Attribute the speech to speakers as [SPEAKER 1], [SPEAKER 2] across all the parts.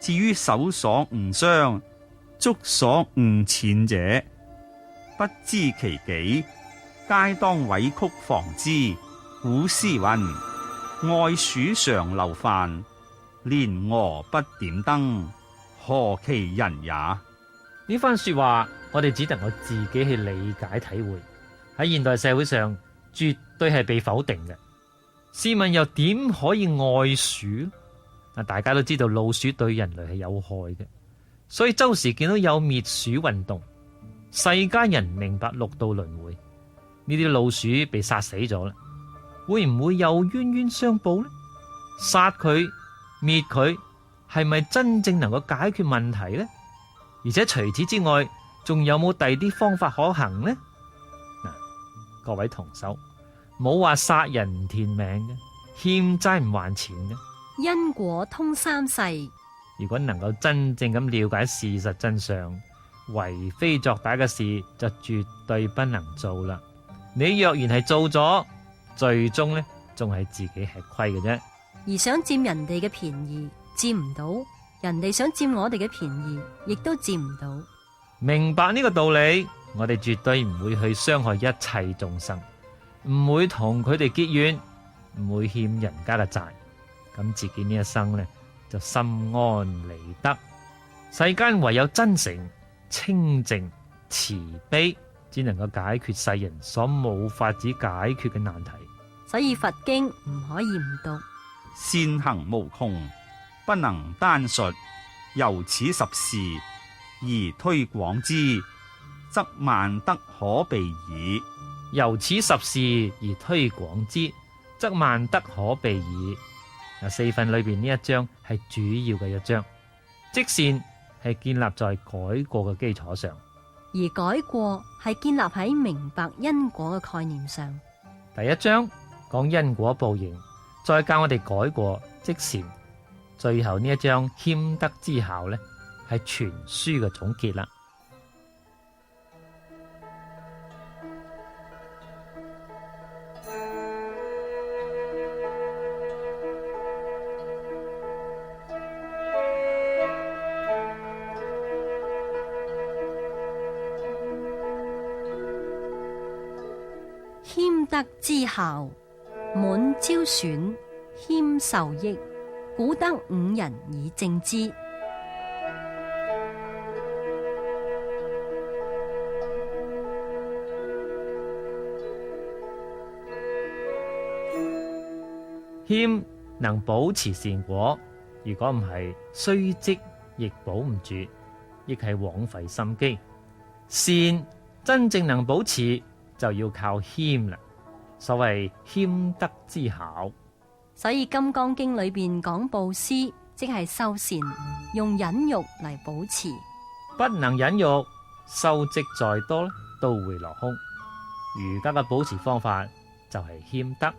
[SPEAKER 1] 至於手所誤傷，足所誤踐者，不知其己，皆當委曲防之。古詩云：愛鼠常留飯，連蛾不點燈，何其人也！
[SPEAKER 2] 呢番說話，我哋只能夠自己去理解體會。喺現代社會上，絕對係被否定嘅。試問又點可以愛鼠？大家都知道老鼠對人類係有害嘅，所以周時見到有滅鼠運動。世間人明白六道輪迴，呢啲老鼠被殺死咗啦，會唔會有冤冤相報呢？殺佢滅佢係咪真正能夠解決問題呢？而且除此之外，仲有冇第啲方法可行呢？各位同修，冇話殺人唔填命嘅，欠債唔還錢嘅。
[SPEAKER 3] 因果通三世，
[SPEAKER 2] 如果能夠真正咁了解事實真相，為非作歹嘅事就絕對不能做啦。你若然係做咗，最終呢仲係自己吃虧嘅啫。
[SPEAKER 3] 而想佔人哋嘅便宜，佔唔到；人哋想佔我哋嘅便宜，亦都佔唔到。
[SPEAKER 2] 明白呢個道理，我哋絕對唔會去傷害一切眾生，唔會同佢哋結怨，唔會欠人家嘅債。咁自己呢一生呢，就心安理得。世間唯有真誠、清淨、慈悲，只能夠解決世人所冇法子解決嘅難題。
[SPEAKER 3] 所以佛經唔可以唔讀。
[SPEAKER 1] 善行無窮，不能單述。由此十事而推廣之，則萬德可備矣。
[SPEAKER 2] 由此十事而推廣之，則萬德可備矣。四分裏邊呢一章係主要嘅一章，積善係建立在改過嘅基礎上，
[SPEAKER 3] 而改過係建立喺明白因果嘅概念上。
[SPEAKER 2] 第一章講因果報應，再教我哋改過積善，最後呢一章謙德之孝呢，係全書嘅總結啦。
[SPEAKER 3] 謙德之孝，滿招損，謙受益，古得五人以正之。
[SPEAKER 2] 謙能保持善果，如果唔係，雖積亦保唔住，亦係枉費心機。善真正能保持，就要靠謙啦。所謂謙德之孝，
[SPEAKER 3] 所以《金剛經》裏邊講布施，即係修善，用忍辱嚟保持。
[SPEAKER 2] 不能忍辱，修積再多都會落空。儒家嘅保持方法就係謙德。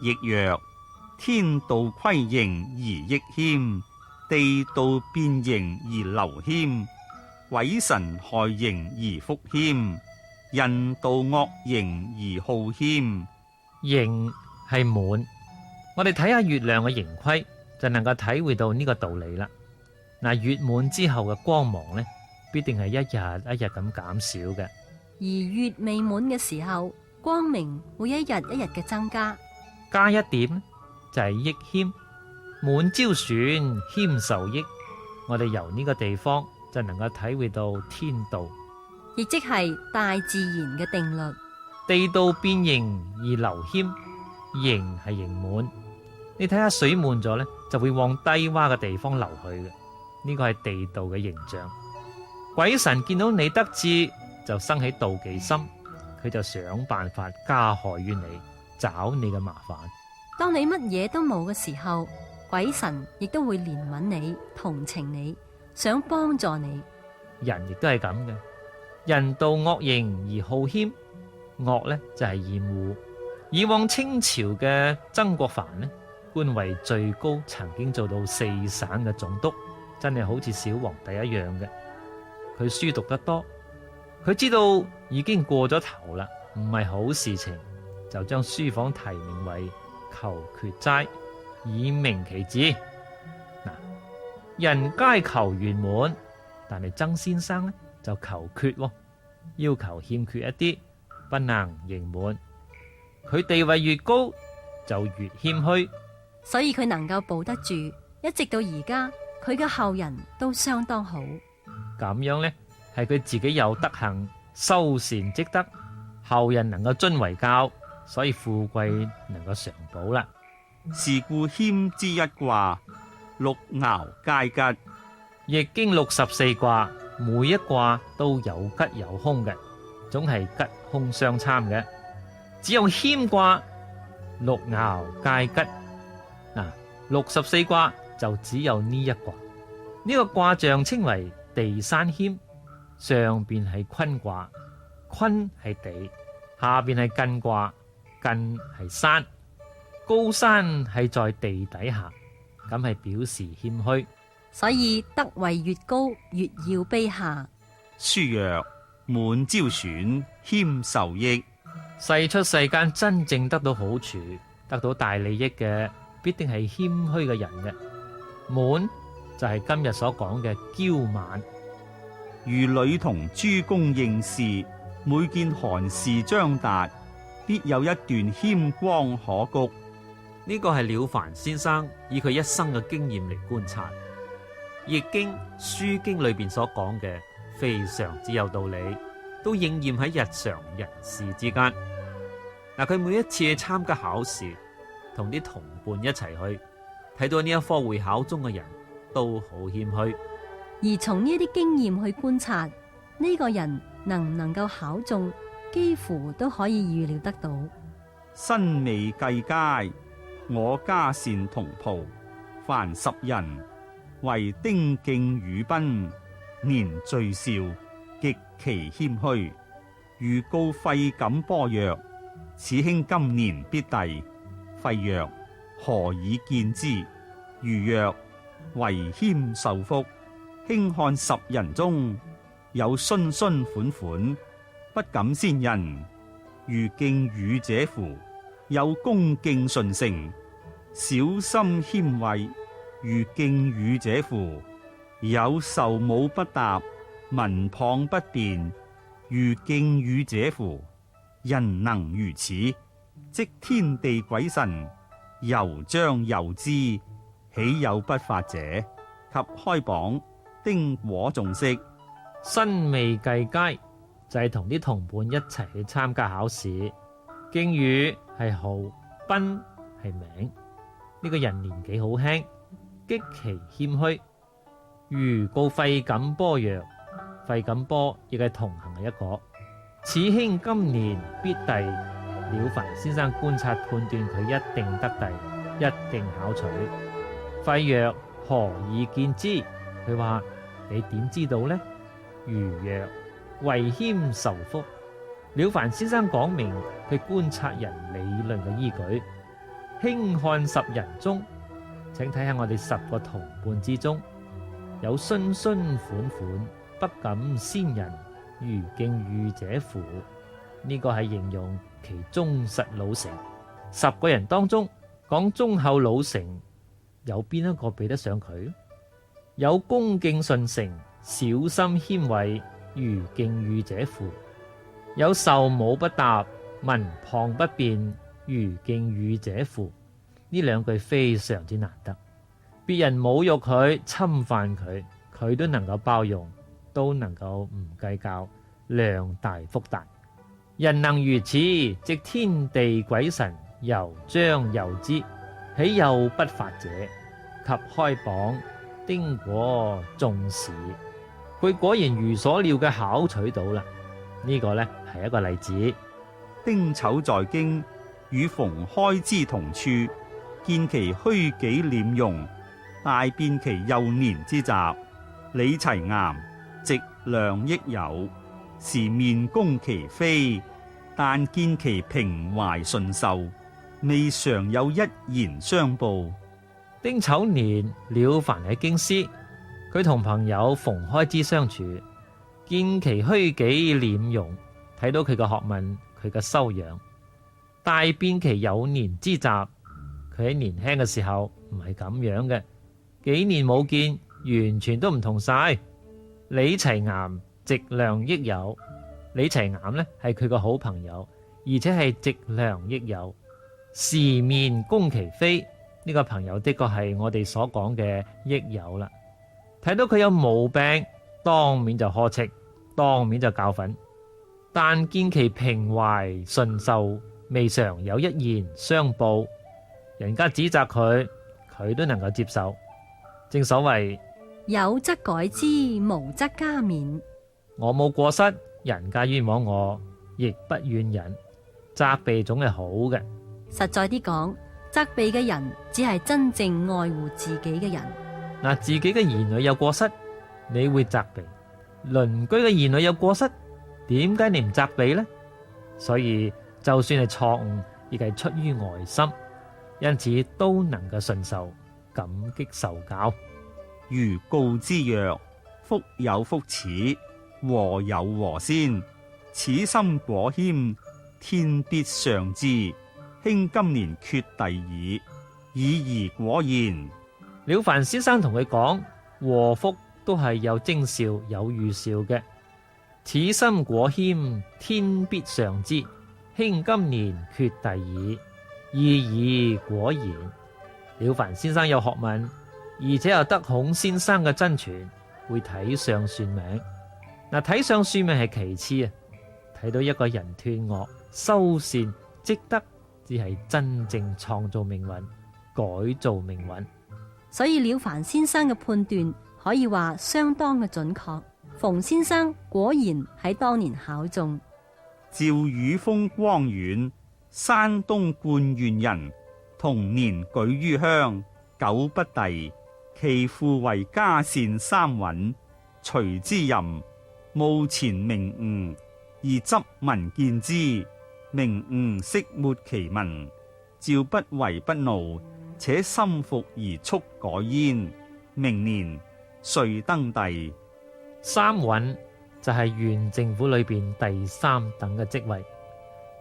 [SPEAKER 1] 亦曰：天道規形而益謙，地道變形而流謙，鬼神害形而福謙，人道惡形而好謙。
[SPEAKER 2] 形係滿，我哋睇下月亮嘅盈虧，就能夠體會到呢個道理啦。月滿之後嘅光芒呢，必定係一日一日咁減少嘅。
[SPEAKER 3] 而月未滿嘅時候，光明會一日一日嘅增加。
[SPEAKER 2] 加一點就係益謙，滿招損，謙受益。我哋由呢個地方就能夠體會到天道，
[SPEAKER 3] 亦即係大自然嘅定律。
[SPEAKER 2] 地道變形而流謙，形係形滿。你睇下水滿咗呢，就會往低洼嘅地方流去嘅。呢個係地道嘅形象。鬼神見到你得志，就生起妒忌心，佢就想辦法加害於你，找你嘅麻煩。
[SPEAKER 3] 當你乜嘢都冇嘅時候，鬼神亦都會憐憫你、同情你，想幫助你。
[SPEAKER 2] 人亦都係咁嘅，人道惡形而好謙。惡呢就係厭惡。以往清朝嘅曾國藩呢，官位最高，曾經做到4省嘅總督，真係好似小皇帝一樣嘅。佢書讀得多，佢知道已經過咗頭啦，唔係好事情，就將書房提名為求缺齋，以明其志。人皆求圓滿，但係曾先生呢就求缺喎，要求欠缺一啲，不能盈滿。佢地位越高，就越謙虛。
[SPEAKER 3] 所以佢能夠保得住，一直到而家，佢嘅後人都相當好。
[SPEAKER 2] 咁樣呢，係佢自己有德行，修善積德，後人能夠遵為教，所以富貴能夠常保啦。
[SPEAKER 1] 是故謙之一卦，六爻皆吉。
[SPEAKER 2] 易經64卦，每一卦都有吉有凶嘅，總係吉凶相參嘅。只有謙卦六爻皆吉。64卦就只有呢一卦。呢個卦象稱為地山謙，上邊係坤卦，坤係地，下邊係艮卦，艮係山，高山係在地底下，咁係表示謙虛。
[SPEAKER 3] 所以德位越高，越要卑下。
[SPEAKER 1] 書曰：滿招損，謙受益。
[SPEAKER 2] 世出世間真正得到好處、得到大利益嘅，必定係謙虛嘅人嘅。滿就係今日所講嘅驕慢。
[SPEAKER 1] 如女同諸公應試，每見韓氏張達，必有一段謙光可谷。
[SPEAKER 4] 呢個係了凡先生以佢一生嘅經驗嚟觀察，易經、書經裏邊所講嘅非常之有道理，都應驗喺日常人事之間。嗱，佢每一次去參加考試，同啲同伴一齊去，睇到呢一科會考中嘅人都好謙虛。
[SPEAKER 3] 而從呢啲經驗去觀察，呢個人能唔能夠考中，幾乎都可以預料得到。
[SPEAKER 1] 身未計佳，我家善同袍，凡10人，為丁敬宇賓，年最少，極其謙虛。如告費錦波曰：此兄今年必第。費曰：何以見之？如曰：為謙受福。卿看10人中，有洵洵款款，不敢先人。如敬宇者乎？有恭敬順承，小心謙惠。如敬宇者乎？有受母不答，民謗不辯。如敬宇者乎？人能如此，即天地鬼神，由將由之，豈有不發者？及開榜，丁果仲式。
[SPEAKER 2] 身未計佳就係同啲同伴一齊去參加考試。敬宇係號，賓係名。呢個人年紀好輕，極其謙虛。如告費錦波曰：費錦波亦係同行嘅一個。此兄今年必第。了凡先生觀察判斷佢一定得第，一定考取。費曰：何以見之？佢話你點知道呢？如曰：為謙受福。了凡先生講明佢觀察人理論嘅依據。卿看10人中，請睇下我哋10個同伴之中，有洵洵款款，不敢先人。如敬宇者乎？呢個係形容其忠實老成。10個人當中講忠厚老成，有邊一個比得上佢？有恭敬順承，小心謙惠，如敬宇者乎？有受母不答，民謗不辯，如敬宇者乎？呢兩句非常之難得。別人侮辱佢、侵犯佢，佢都能夠包容，都能夠唔計較，量大福大。人能如此，即天地鬼神，由將由之，豈有不發者？及開榜，丁果仲式。佢果然如所料嘅考取到啦。呢個呢係一個例子。
[SPEAKER 1] 丁丑在京，與馮開之同處，見其虛己斂容，大辨其幼年之習。理齊岩，直量益友，時面攻其非，但見其平懷順受，未嘗有一言相報。
[SPEAKER 2] 丁丑年，了凡喺京師，佢同朋友馮開之相處，見其虛己斂容，睇到佢嘅學問，佢嘅修養，大辨其幼年之習。佢喺年輕嘅時候唔係咁樣嘅，幾年冇見，完全都唔同晒。李齊岩直諒益友，李齊岩呢係佢個好朋友，而且係直諒益友。時面攻其非，呢個朋友的確係我哋所講嘅益友啦。睇到佢有毛病，當面就呵斥，當面就教訓。但見其平懷順受，未嘗有一言相報。人家指責佢，佢都能夠接受。正所謂
[SPEAKER 3] 有則改之，無則加勉。
[SPEAKER 2] 我冇過失，人家冤枉我，亦不怨人。責備總係好嘅。
[SPEAKER 3] 實在啲講，責備嘅人只係真正愛護自己嘅人。
[SPEAKER 2] 嗱，自己嘅兒女有過失，你會責備；鄰居嘅兒女有過失，點解你唔責備呢？所以就算係錯誤，亦係出於愛心，因此都能夠順受，感激受教。
[SPEAKER 1] 如告之曰：福有福始，禍有禍先。此心果謙，天必償之。卿今年缺弟矣，已而果然。
[SPEAKER 2] 了凡先生同佢講，禍福都係有徵兆、有預兆嘅。此心果謙，天必償之。卿今年缺弟矣，已而果然。了凡先生有學問，而且又得孔先生嘅真傳，會睇相算命。嗱，睇相算命係其次啊，睇到一個人斷惡修善積德，只係真正創造命運、改造命運。
[SPEAKER 3] 所以了凡先生嘅判斷可以話相當嘅準確。馮先生果然喺當年考中。
[SPEAKER 1] 趙宇峰光遠，山東冠縣人，同年舉於鄉，久不第。其父為嘉善三尹，隨之任，務前明誤，而執民見之。明誤悉沒其文，趙不為不怒，且心服而速改焉。明年遂登第。
[SPEAKER 2] 三尹就係縣政府裏邊第三等嘅職位，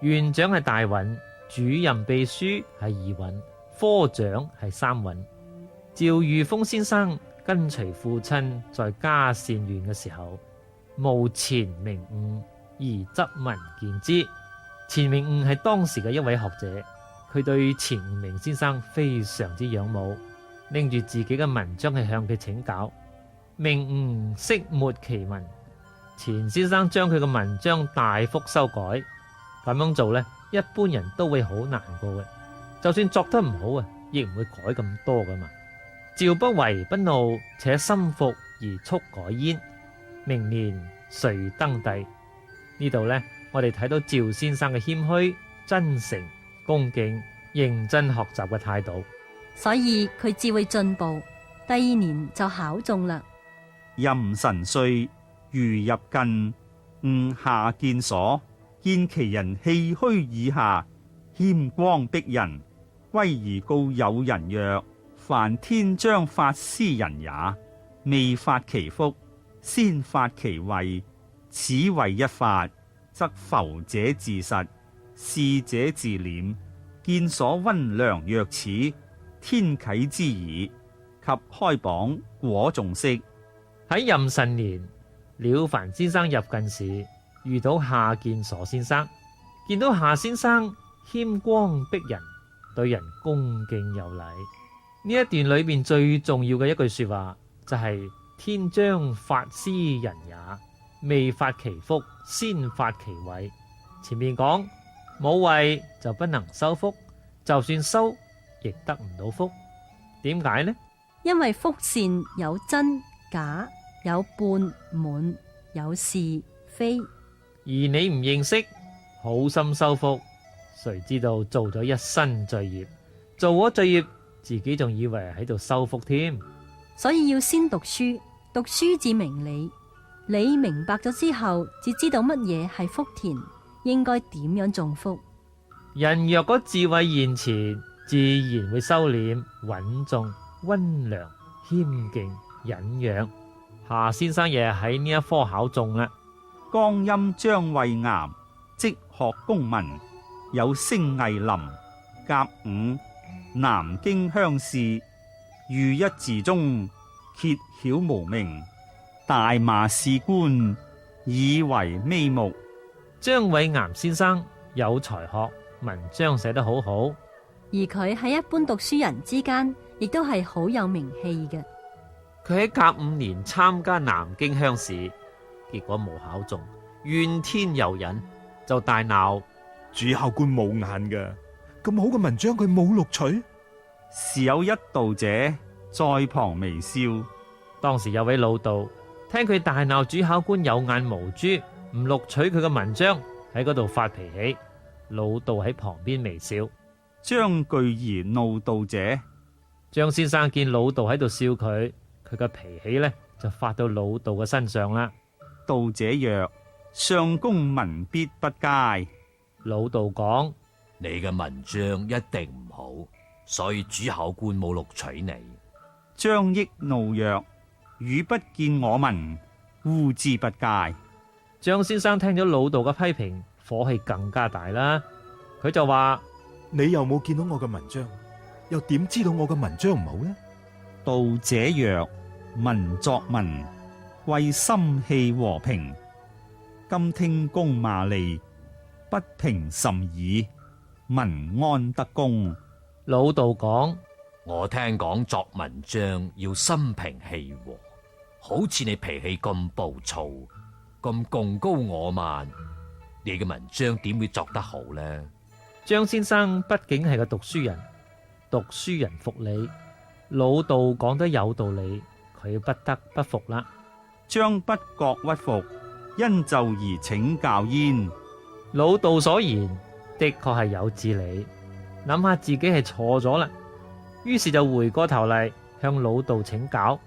[SPEAKER 2] 縣長係大尹，主任秘書係二尹，科長係三尹。趙裕豐先生跟隨父親在嘉善縣嘅時候，務錢明誤而執民見之。錢明誤係當時嘅一位學者，佢對錢明先生非常之仰慕，拎住自己嘅文章去向佢請教。明誤悉沒其文，錢先生將佢嘅文章大幅修改，咁樣做呢，一般人都會好難過嘅。就算作得唔好啊，亦唔會改咁多噶嘛。趙不為不怒，且心服而速改焉。明年遂登第。呢度呢，我哋睇到趙先生嘅謙虛、真誠、恭敬、認真學習嘅態度，
[SPEAKER 3] 所以佢智慧進步，第二年就考中啦。
[SPEAKER 1] 壬辰歲，如入近，誤下見所，見其人氣虛以下，謙光逼人，歸而告友人曰：凡天將發斯人也，未發其福，先發其位。此為一發，則浮者自實，是者自斂。見所溫良若此，天啟之矣。及開榜，果中悉。
[SPEAKER 2] 喺壬辰年，了凡先生入近時，遇到夏建所先生，見到夏先生謙光逼人，對人恭敬有禮。呢一段裏邊最重要嘅一句說話就係：天將發斯人也，未發其福，先發其位。前面講冇位就不能收福，就算收亦得唔到福。點解呢？
[SPEAKER 3] 因為福善有真假，有半滿，有是非。
[SPEAKER 2] 而你唔認識，好心收福，誰知道做咗一身罪業，做咗罪業自己仲以為喺度收福添。
[SPEAKER 3] 所以要先讀書，讀書至明理，你明白咗之後，至知道乜嘢係福田，應該點樣種福。
[SPEAKER 2] 人若果智慧現前，自然會收斂、穩重、溫良、謙敬、忍讓。夏先生亦喺呢一科考中啦。
[SPEAKER 1] 江陰張惠岩，即學公文，有星毅林，甲午，南京鄉試，御一字中，揭曉無名，大罵士官，以為眉目。
[SPEAKER 2] 張偉岩先生有才學，文章寫得好好，
[SPEAKER 3] 而佢喺一般讀書人之間，亦都係好有名氣嘅。
[SPEAKER 4] 佢喺甲午年參加南京鄉試，結果冇考中，怨天尤人，就大鬧
[SPEAKER 5] 主考官冇眼㗎，咁好嘅文章佢冇錄取。
[SPEAKER 1] 時有一道者在旁微笑。
[SPEAKER 2] 當時有位老道聽佢大鬧主考官有眼無珠，唔錄取佢嘅文章，喺嗰度發脾氣。老道喺旁邊微笑。
[SPEAKER 1] 張句兒怒道者，
[SPEAKER 2] 張先生見老道喺度笑佢，佢嘅脾氣呢就發到老道嘅身上啦。
[SPEAKER 1] 道者曰：相公文筆不佳。
[SPEAKER 2] 老道講：
[SPEAKER 6] 你嘅文章一定唔好，所以主考官冇錄取你。
[SPEAKER 1] 張益怒曰：汝不見我文，烏之不佳。
[SPEAKER 2] 張先生聽咗老道嘅批評，火氣更加大啦。佢就話：
[SPEAKER 5] 你又冇見到我嘅文章，又點知道我嘅文章唔好呢？
[SPEAKER 1] 道者曰：文作文，為心氣和平。今聽公罵詈，不平甚矣，文安得公？
[SPEAKER 2] 老道講：
[SPEAKER 6] 我聽講作文章要心平氣和，好似你脾氣咁暴躁，咁貢高我慢，你嘅文章點會作得好呢？
[SPEAKER 2] 張先生畢竟係個讀書人，讀書人服理，老道講得有道理，佢不得不服啦。
[SPEAKER 1] 張不覺屈服，因就而請教焉。
[SPEAKER 2] 老道所言的確係有智理，諗下自己係錯咗啦，於是就回過頭嚟向老道請教。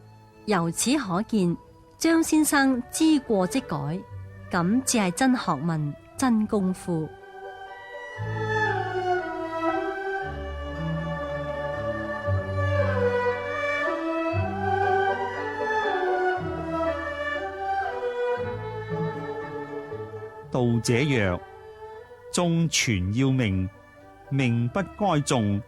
[SPEAKER 3] 由此可見，張先生知過即改，咁至係真學問、真功夫。
[SPEAKER 1] 道者曰：眾傳要命，命不該眾，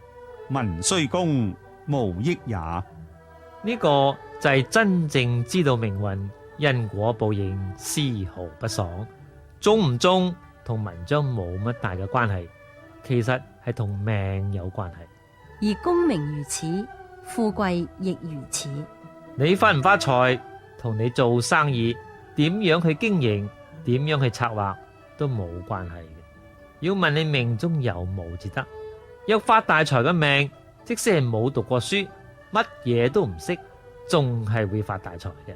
[SPEAKER 1] 民須公，無益也。
[SPEAKER 2] 呢個就係真正知道命運因果報應絲毫不爽，中唔中同文章冇乜大嘅關係，其實係同命有關係。
[SPEAKER 3] 而功名如此，富貴亦如此。
[SPEAKER 2] 你發唔發財，同你做生意點樣去經營，點樣去策劃都冇關係嘅。要問你命中有冇至得。有發大財嘅命，即使係冇讀過書，乜嘢都唔識，仲係會發大財嘅。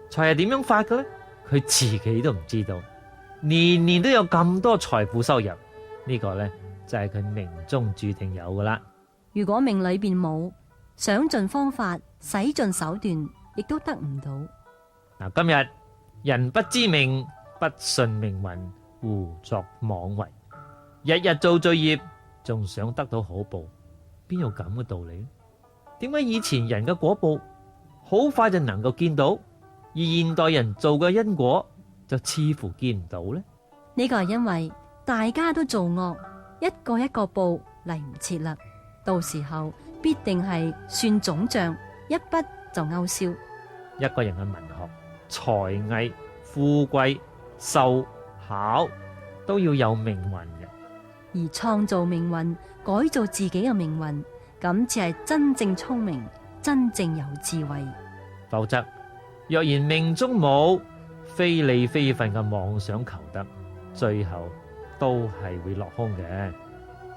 [SPEAKER 2] 財係點樣發嘅呢？佢自己都唔知道。年年都有咁多財富收入，呢個呢，就係佢命中注定有噶啦。
[SPEAKER 3] 如果命裏邊冇，想盡方法，使盡手段，亦都得唔到。
[SPEAKER 2] 嗱，今日人不知命，不信命運，胡作妄為，日日做罪業，仲想得到好報，邊有咁嘅道理呢？點解以前人嘅果報好快就能夠見到，而現代人做嘅因果就似乎見唔到呢？
[SPEAKER 3] 呢個係因為大家都做惡，一個一個報嚟唔切啦，到時候必定係算總賬，一筆就勾銷。
[SPEAKER 2] 一個人嘅文學、才藝、富貴、壽、考都要有命運嘅，
[SPEAKER 3] 而創造命運、改造自己嘅命運，咁至係真正聰明、真正有智慧。
[SPEAKER 2] 否則若然命中冇，非理非分嘅妄想求得，最後都係會落空嘅，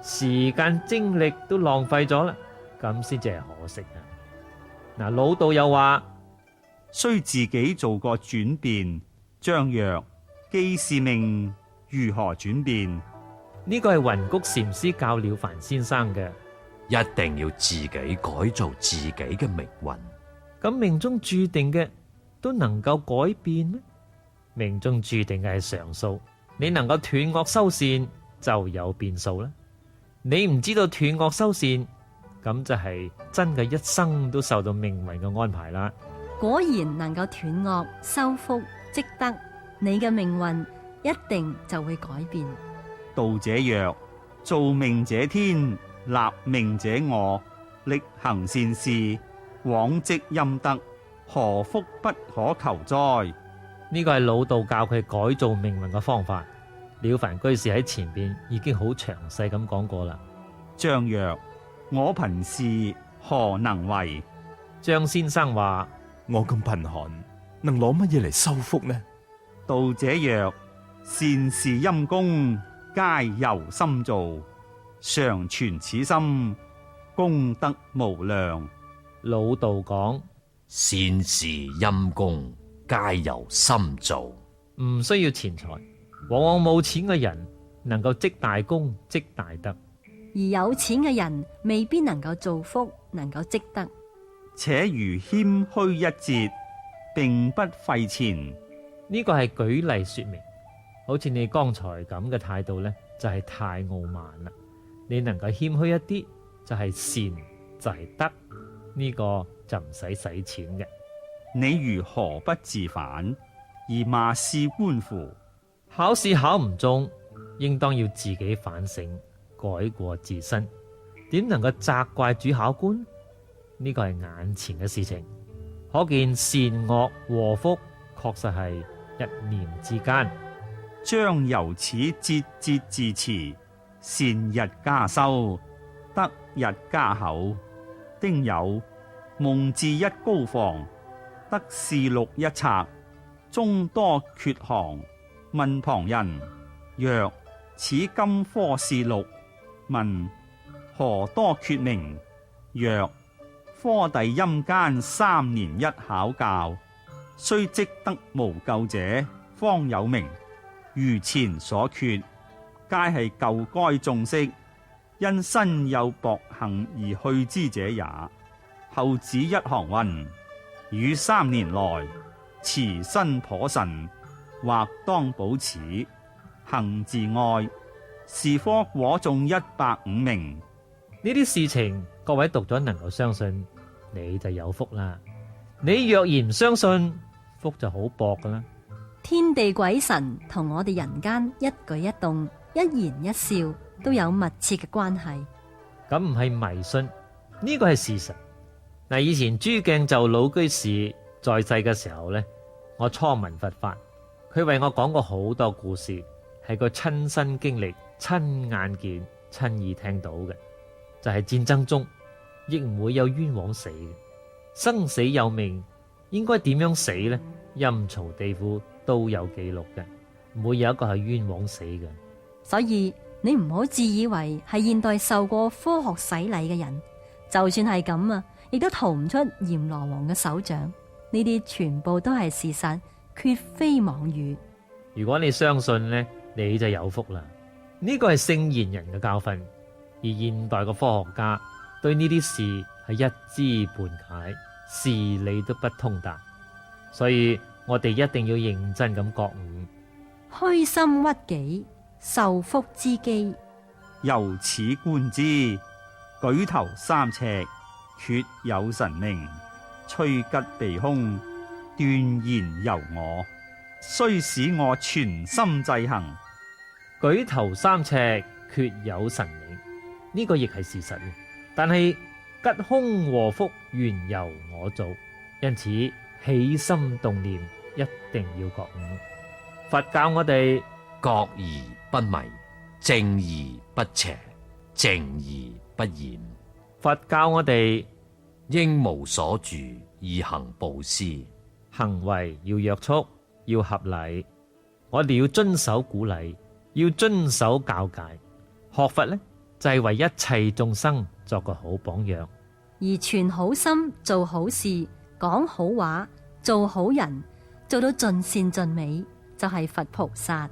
[SPEAKER 2] 時間精力都浪費咗啦，咁先至係可惜啊！嗱，老道又話：
[SPEAKER 1] 須自己做個轉變。張曰：既是命，如何轉變？
[SPEAKER 2] 呢個係雲谷禪師教了凡先生嘅。
[SPEAKER 6] 一定要自己改造自己嘅命運。
[SPEAKER 2] 咁命中注定嘅都能夠改變咩？命中注定嘅係常數，你能夠斷惡修善就有變數啦。你唔知道斷惡修善，咁就係真嘅一生都受到命運嘅安排啦。
[SPEAKER 3] 果然能夠斷惡修福積德，你嘅命運一定就會改變。
[SPEAKER 1] 道者曰：造命者天，立命者我，力行善事，往積陰德，何福不可求哉？
[SPEAKER 2] 呢個係老道教佢改造命運嘅方法。了凡居士喺前邊已經好詳細咁講過啦。
[SPEAKER 1] 張曰：我貧士何能為？
[SPEAKER 2] 張先生話：
[SPEAKER 5] 我咁貧寒，能攞乜嘢嚟修福呢？
[SPEAKER 1] 道者曰：善事陰功，皆由心造，常存此心，功德無量。
[SPEAKER 2] 老道講，
[SPEAKER 6] 善事陰功，皆由心造。
[SPEAKER 2] 唔需要錢財，往往冇錢嘅人能夠積大功積大德，
[SPEAKER 3] 而有錢嘅人未必能夠造福，能夠積德。
[SPEAKER 1] 且如謙虛一節，並不費錢。
[SPEAKER 2] 呢個係舉例說明，好似你剛才咁嘅態度呢，就係太傲慢啦。你能夠謙虛一啲，就係善，就係德，呢個就唔使使錢嘅。
[SPEAKER 1] 你如何不自反，而罵試官乎？
[SPEAKER 2] 考試考唔中，應當要自己反省，改過自身。點能夠責怪主考官？呢個係眼前嘅事情，可見善惡禍福確實係一念之間。
[SPEAKER 1] 將由此節節自持，善日加修，德日加厚。丁酉，蒙自一高房，得試錄一冊，中多缺行。問旁人曰：此今科試錄。問何多缺名？曰：科第陰間3年1考教，雖積德無咎者，方有名。如前所缺，皆係舊該眾識，因身有薄幸而去之者也。後指一行云：與3年來，持身頗神，或當保持。行自愛，是科果中150名。
[SPEAKER 2] 呢啲事情，各位讀咗能夠相信，你就有福啦。你若然唔相信，福就好薄噶啦。
[SPEAKER 3] 天地鬼神同我哋人間一舉一動、一言一笑都有密切嘅關係。
[SPEAKER 2] 咁唔係迷信，呢個係事實。嗱，以前朱鏡就老居士在世嘅時候呢，我初聞佛法，佢為我講過好多故事，係佢親身經歷、親眼見、親耳聽到嘅。就係戰爭中，亦唔會有冤枉死嘅。生死有命，應該點樣死呢？陰曹地府都有記錄嘅，唔會有一個係冤枉死嘅。
[SPEAKER 3] 所以你唔好自以為係現代受過科學洗禮嘅人，就算係咁啊，亦都逃唔出閻羅王嘅手掌。呢啲全部都係事實，絕非妄語。
[SPEAKER 2] 如果你相信呢，你就有福啦。呢個係聖賢人嘅教訓，而現代嘅科學家對呢啲事係一知半解，事理都不通達。所以我哋一定要認真咁覺悟，
[SPEAKER 3] 虛心屈己，受福之機。
[SPEAKER 1] 由此觀之，舉頭3尺，厥有神明，趨吉避凶，斷然由我，須使我全心制行。
[SPEAKER 2] 舉頭3尺，厥有神明，呢個亦係事實。但係吉凶禍福原由我做，因此起心動念一定要覺悟。佛教我哋
[SPEAKER 6] 覺而不迷，正而不邪，靜而不染。
[SPEAKER 2] 佛教我哋
[SPEAKER 6] 應無所住而行布施，
[SPEAKER 2] 行為要約束，要合理。我哋要遵守鼓勵，要遵守教誡。學佛呢，就係為一切眾生作個好榜樣，
[SPEAKER 3] 而存好心，做好事，講好話，做好人，做到盡善盡美，就係佛菩薩。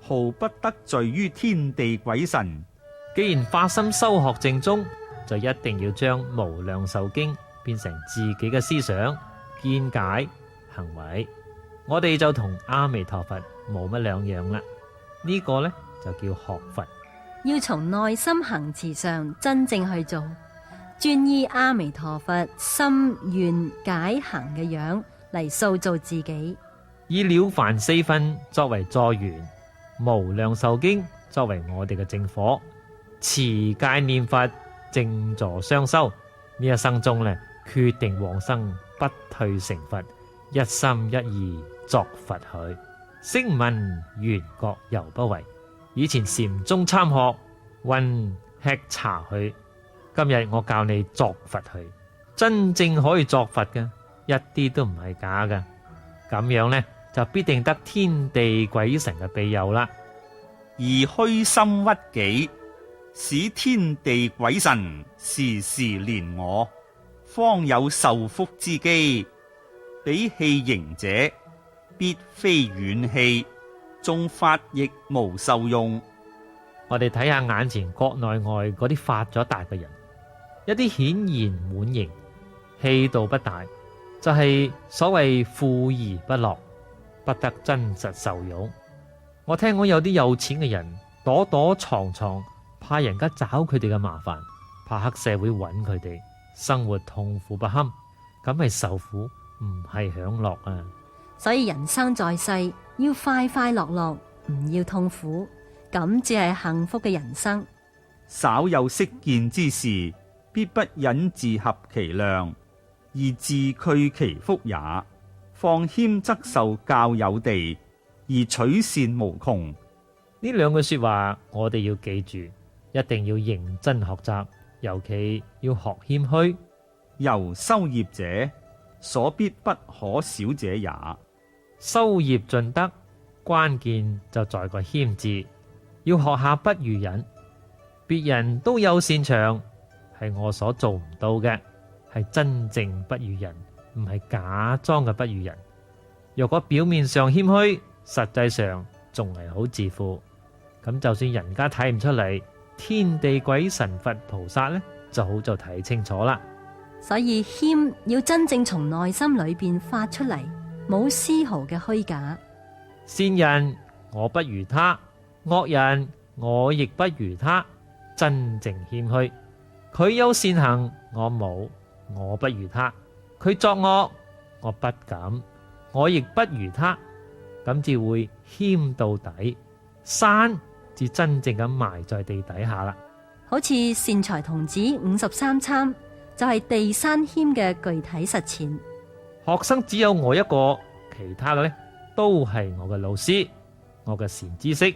[SPEAKER 1] 毫不得罪於天地鬼神。
[SPEAKER 2] 既然發心修學正宗，就一定要將無量壽經變成自己嘅思想、見解、行為。我哋就同阿彌陀佛冇乜兩樣啦。呢個呢，就叫學佛。
[SPEAKER 3] 要從內心行持上真正去做，專依阿彌陀佛心願解行嘅樣嚟塑造自己，
[SPEAKER 2] 以了凡四訓作為助緣，無量壽經作為我哋嘅正火，持戒念佛靜坐雙修，呢一生中呢，決定往生不退成佛，一心一意作佛去。聲聞緣覺猶不為。以前禪宗參學，混吃茶去。今日我教你作佛去，真正可以作佛嘅，一啲都唔係假嘅。咁樣呢，就必定得天地鬼神嘅庇佑啦。
[SPEAKER 1] 而虛心屈己，使天地鬼神時時憐我，方有受福之機。比氣盈者，必非遠氣，縱發亦無受用。
[SPEAKER 2] 我哋睇下眼前國內外嗰啲發咗達嘅人，一啲顯然滿盈，氣度不大，就係所謂富而不樂，不得真實受用。我聽講有啲有錢嘅人躲躲藏藏，怕人家找佢哋嘅麻煩，怕黑社會揾佢哋，生活痛苦不堪，咁係受苦，唔係享樂啊！
[SPEAKER 3] 所以人生在世要快快樂樂，唔要痛苦，咁至係幸福嘅人生。
[SPEAKER 1] 稍有識見之事，必不忍自合其量，而自去其福也。放謙則受教有地，而取善無窮。
[SPEAKER 2] 呢兩句說話我哋要記住，一定要認真學習，尤其要學謙虛。
[SPEAKER 1] 由修業者，所必不可少者也。
[SPEAKER 2] 修業盡德，關鍵就在個謙字，要學下不如人。別人都有擅長，係我所做唔到嘅，係真正不如人，唔係假裝嘅不如人。若果表面上謙虛，實際上仲係好自負，咁就算人家睇唔出嚟，天地鬼神佛菩薩呢，早就睇清楚啦。
[SPEAKER 3] 所以謙要真正從內心裏邊發出嚟，冇絲毫嘅虛假。
[SPEAKER 2] 善人我不如他，惡人我亦不如他，真正謙虛。佢有善行我冇，我不如他；佢作惡我不敢，我亦不如他。咁至會謙到底，山至真正咁埋在地底下啦。
[SPEAKER 3] 好似善財童子53參，就係地山謙嘅具體實踐。
[SPEAKER 2] 學生只有我一個，其他嘅呢都係我嘅老師，我嘅善知識。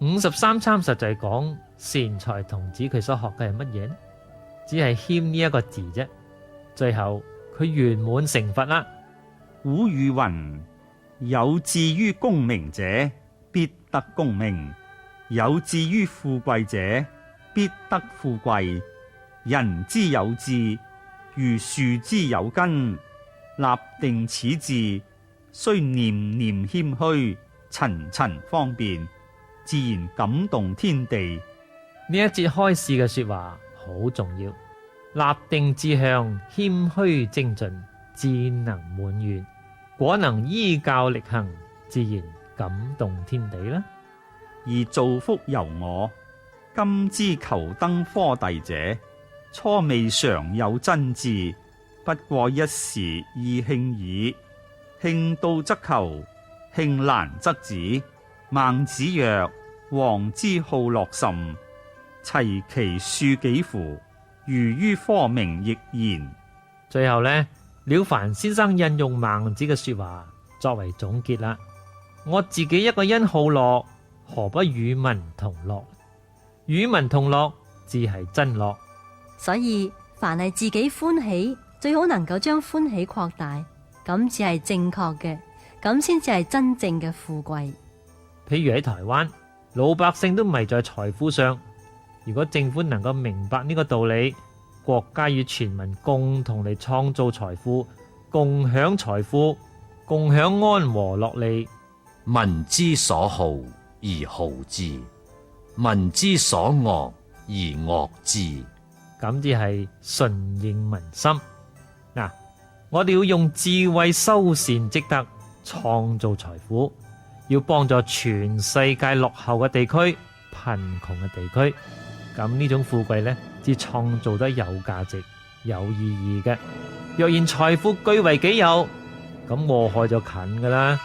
[SPEAKER 2] 53參實際講善財童子佢所學嘅係乜嘢呢？只係謙呢一個字啫。最後佢圓滿成佛啦。
[SPEAKER 1] 古語云：有志於功名者，必得功名；有志於富貴者，必得富貴。人之有志，如樹之有根。立定此志，須念念謙虛，層層方便，自然感動天地。
[SPEAKER 2] 呢一節開示嘅說話好重要。立定志向，謙虛精進，智能滿願，果能依教力行，自然感動天地啦。
[SPEAKER 1] 而造福由我，今之求登科第者，初未嘗有真志，不過一時意興耳。興到則求，興難則止。孟子曰：王之好樂甚，齊其庶幾乎？如於科名亦然。
[SPEAKER 2] 最後呢，了凡先生引用孟子嘅說話作為總結啦。我自己一個人好樂，何不與民同樂？與民同樂，自係真樂。
[SPEAKER 3] 所以凡係自己歡喜，最好能夠將歡喜擴大，咁至係正確嘅，咁先至係真正嘅富貴。
[SPEAKER 2] 譬如喺台灣，老百姓都迷在財富上。如果政府能夠明白呢個道理，國家與全民共同嚟創造財富，共享財富，共享安和樂利。
[SPEAKER 6] 民之所好而好之，民之所惡而惡之，
[SPEAKER 2] 咁至係順應民心。嗱，我哋要用智慧修善積德，創造財富，要幫助全世界落後嘅地區、貧窮嘅地區。咁呢種富貴呢，至創造得有價值、有意義嘅。若然財富據為己有，咁禍害就近噶啦。